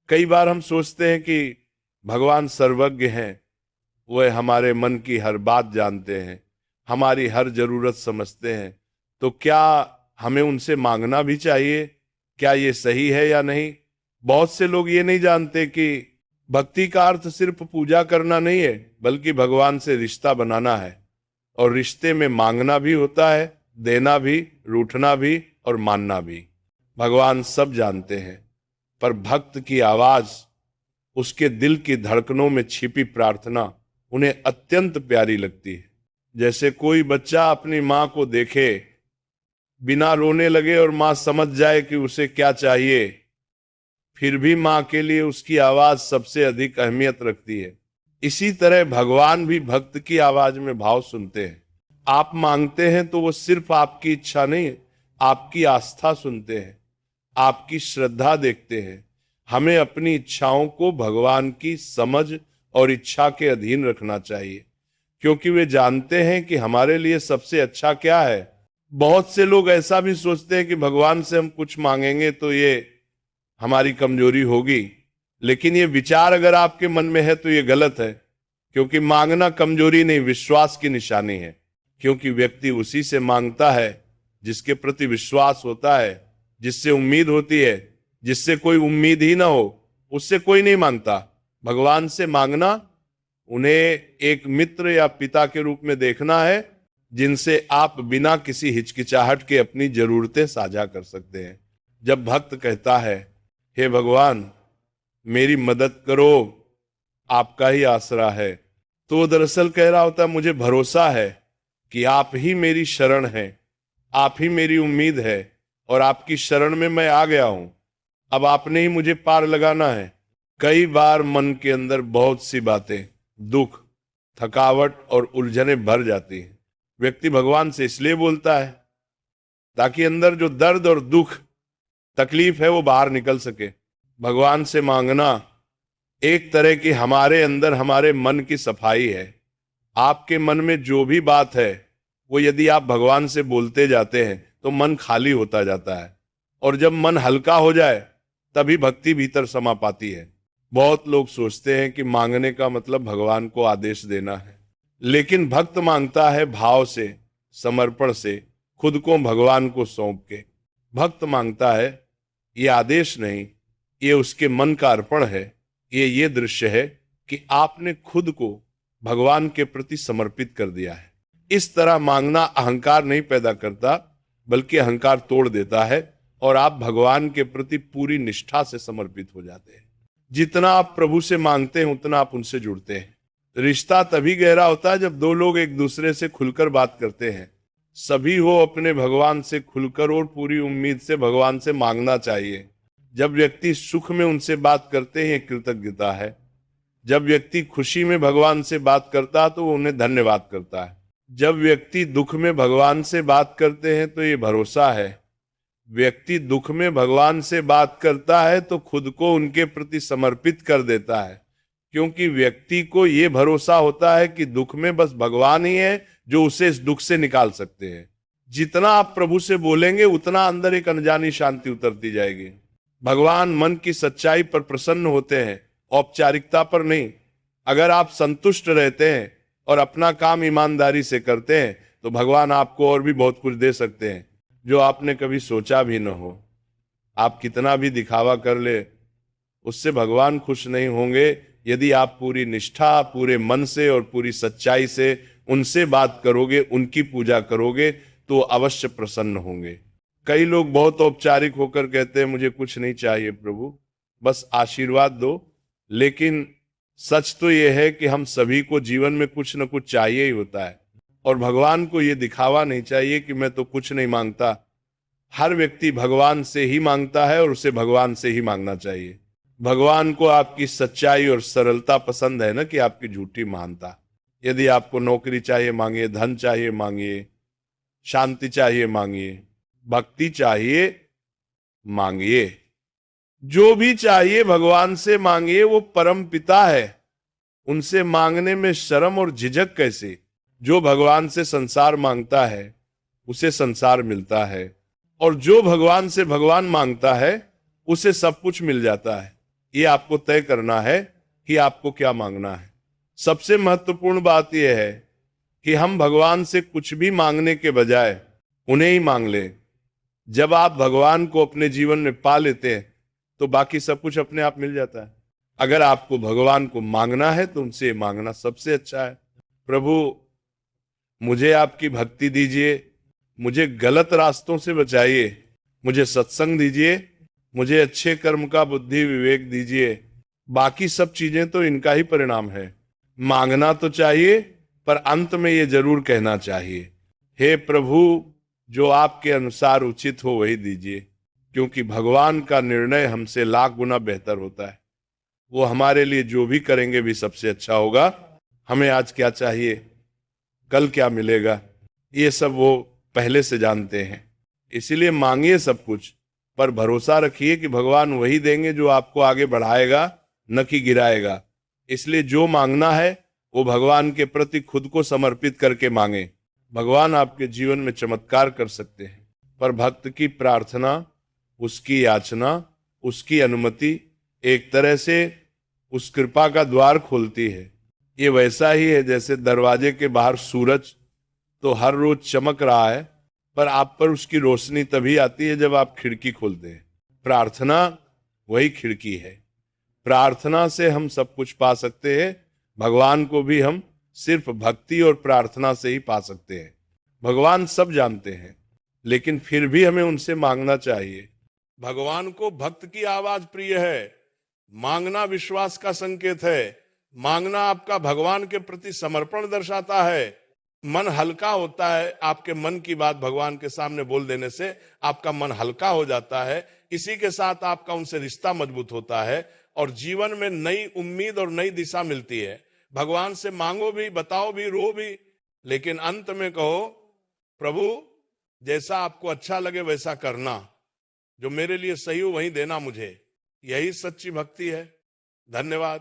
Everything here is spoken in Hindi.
कई बार हम सोचते हैं कि भगवान सर्वज्ञ हैं, वह हमारे मन की हर बात जानते हैं, हमारी हर जरूरत समझते हैं। तो क्या हमें उनसे मांगना भी चाहिए? क्या ये सही है या नहीं? बहुत से लोग ये नहीं जानते कि भक्ति का अर्थ सिर्फ पूजा करना नहीं है, बल्कि भगवान से रिश्ता बनाना है। और रिश्ते में मांगना भी होता है, देना भी, रूठना भी और मानना भी। भगवान सब जानते हैं, पर भक्त की आवाज, उसके दिल की धड़कनों में छिपी प्रार्थना उन्हें अत्यंत प्यारी लगती है। जैसे कोई बच्चा अपनी माँ को देखे, बिना रोने लगे और माँ समझ जाए कि उसे क्या चाहिए, फिर भी माँ के लिए उसकी आवाज सबसे अधिक अहमियत रखती है। इसी तरह भगवान भी भक्त की आवाज में भाव सुनते हैं। आप मांगते हैं तो वो सिर्फ आपकी इच्छा नहीं, आपकी आस्था सुनते हैं, आपकी श्रद्धा देखते हैं। हमें अपनी इच्छाओं को भगवान की समझ और इच्छा के अधीन रखना चाहिए, क्योंकि वे जानते हैं कि हमारे लिए सबसे अच्छा क्या है। बहुत से लोग ऐसा भी सोचते हैं कि भगवान से हम कुछ मांगेंगे तो ये हमारी कमजोरी होगी, लेकिन ये विचार अगर आपके मन में है तो ये गलत है। क्योंकि मांगना कमजोरी नहीं, विश्वास की निशानी है। क्योंकि व्यक्ति उसी से मांगता है जिसके प्रति विश्वास होता है, जिससे उम्मीद होती है। जिससे कोई उम्मीद ही ना हो, उससे कोई नहीं मांगता। भगवान से मांगना उन्हें एक मित्र या पिता के रूप में देखना है, जिनसे आप बिना किसी हिचकिचाहट के अपनी जरूरतें साझा कर सकते हैं। जब भक्त कहता है, हे भगवान मेरी मदद करो, आपका ही आसरा है, तो वो दरअसल कह रहा होता है, मुझे भरोसा है कि आप ही मेरी शरण है, आप ही मेरी उम्मीद है, और आपकी शरण में मैं आ गया हूं। अब आपने ही मुझे पार लगाना है। कई बार मन के अंदर बहुत सी बातें, दुख, थकावट और उलझने भर जाती हैं। व्यक्ति भगवान से इसलिए बोलता है ताकि अंदर जो दर्द और दुख, तकलीफ है वो बाहर निकल सके। भगवान से मांगना एक तरह की हमारे अंदर, हमारे मन की सफाई है। आपके मन में जो भी बात है वो यदि आप भगवान से बोलते जाते हैं तो मन खाली होता जाता है, और जब मन हल्का हो जाए तभी भक्ति भीतर समा पाती है। बहुत लोग सोचते हैं कि मांगने का मतलब भगवान को आदेश देना है, लेकिन भक्त मांगता है भाव से, समर्पण से, खुद को भगवान को सौंप के। भक्त मांगता है, ये आदेश नहीं, ये उसके मन का अर्पण है। ये दृश्य है कि आपने खुद को भगवान के प्रति समर्पित कर दिया है। इस तरह मांगना अहंकार नहीं पैदा करता, बल्कि अहंकार तोड़ देता है, और आप भगवान के प्रति पूरी निष्ठा से समर्पित हो जाते हैं। जितना आप प्रभु से मांगते हैं उतना आप उनसे जुड़ते हैं। रिश्ता तभी गहरा होता है जब दो लोग एक दूसरे से खुलकर बात करते हैं। सभी हो अपने भगवान से खुलकर और पूरी उम्मीद से भगवान से मांगना चाहिए। जब व्यक्ति सुख में उनसे बात करते हैं, कृतज्ञता है। जब व्यक्ति खुशी में भगवान से बात करता है तो वो उन्हें धन्यवाद करता है। जब व्यक्ति दुख में भगवान से बात करते हैं तो ये भरोसा है। व्यक्ति दुख में भगवान से बात करता है तो खुद को उनके प्रति समर्पित कर देता है, क्योंकि व्यक्ति को ये भरोसा होता है कि दुख में बस भगवान ही है जो उसे इस दुख से निकाल सकते हैं। जितना आप प्रभु से बोलेंगे उतना अंदर एक अनजानी शांति उतरती जाएगी। भगवान मन की सच्चाई पर प्रसन्न होते हैं, औपचारिकता पर नहीं। अगर आप संतुष्ट रहते हैं और अपना काम ईमानदारी से करते हैं तो भगवान आपको और भी बहुत कुछ दे सकते हैं जो आपने कभी सोचा भी न हो। आप कितना भी दिखावा कर ले, उससे भगवान खुश नहीं होंगे। यदि आप पूरी निष्ठा, पूरे मन से और पूरी सच्चाई से उनसे बात करोगे, उनकी पूजा करोगे, तो अवश्य प्रसन्न होंगे। कई लोग बहुत औपचारिक होकर कहते हैं, मुझे कुछ नहीं चाहिए प्रभु, बस आशीर्वाद दो। लेकिन सच तो यह है कि हम सभी को जीवन में कुछ न कुछ चाहिए ही होता है, और भगवान को यह दिखावा नहीं चाहिए कि मैं तो कुछ नहीं मांगता। हर व्यक्ति भगवान से ही मांगता है और उसे भगवान से ही मांगना चाहिए। भगवान को आपकी सच्चाई और सरलता पसंद है ना, कि आपकी झूठी महानता। यदि आपको नौकरी चाहिए मांगिए, धन चाहिए मांगिए, शांति चाहिए मांगिए, भक्ति चाहिए मांगिए, जो भी चाहिए भगवान से मांगिए। वो परम पिता है, उनसे मांगने में शर्म और झिझक कैसे। जो भगवान से संसार मांगता है उसे संसार मिलता है, और जो भगवान से भगवान मांगता है उसे सब कुछ मिल जाता है। ये आपको तय करना है कि आपको क्या मांगना है। सबसे महत्वपूर्ण बात यह है कि हम भगवान से कुछ भी मांगने के बजाय उन्हें ही मांग लें। जब आप भगवान को अपने जीवन में पा लेते हैं तो बाकी सब कुछ अपने आप मिल जाता है। अगर आपको भगवान को मांगना है तो उनसे मांगना सबसे अच्छा है। प्रभु, मुझे आपकी भक्ति दीजिए, मुझे गलत रास्तों से बचाइए, मुझे सत्संग दीजिए, मुझे अच्छे कर्म का बुद्धि विवेक दीजिए। बाकी सब चीजें तो इनका ही परिणाम है। मांगना तो चाहिए, पर अंत में ये जरूर कहना चाहिए, हे प्रभु, जो आपके अनुसार उचित हो वही दीजिए, क्योंकि भगवान का निर्णय हमसे लाख गुना बेहतर होता है। वो हमारे लिए जो भी करेंगे भी सबसे अच्छा होगा। हमें आज क्या चाहिए, कल क्या मिलेगा, ये सब वो पहले से जानते हैं। इसीलिए मांगिए सब कुछ, पर भरोसा रखिए कि भगवान वही देंगे जो आपको आगे बढ़ाएगा, न कि गिराएगा। इसलिए जो मांगना है वो भगवान के प्रति खुद को समर्पित करके मांगे। भगवान आपके जीवन में चमत्कार कर सकते हैं, पर भक्त की प्रार्थना, उसकी याचना, उसकी अनुमति एक तरह से उस कृपा का द्वार खोलती है। ये वैसा ही है जैसे दरवाजे के बाहर सूरज तो हर रोज चमक रहा है, पर आप पर उसकी रोशनी तभी आती है जब आप खिड़की खोलते हैं। प्रार्थना वही खिड़की है। प्रार्थना से हम सब कुछ पा सकते हैं। भगवान को भी हम सिर्फ भक्ति और प्रार्थना से ही पा सकते हैं। भगवान सब जानते हैं, लेकिन फिर भी हमें उनसे मांगना चाहिए। भगवान को भक्त की आवाज प्रिय है। मांगना विश्वास का संकेत है। मांगना आपका भगवान के प्रति समर्पण दर्शाता है। मन हल्का होता है। आपके मन की बात भगवान के सामने बोल देने से आपका मन हल्का हो जाता है। इसी के साथ आपका उनसे रिश्ता मजबूत होता है और जीवन में नई उम्मीद और नई दिशा मिलती है। भगवान से मांगो भी, बताओ भी, रो भी, लेकिन अंत में कहो, प्रभु, जैसा आपको अच्छा लगे वैसा करना, जो मेरे लिए सही हो वही देना मुझे। यही सच्ची भक्ति है। धन्यवाद।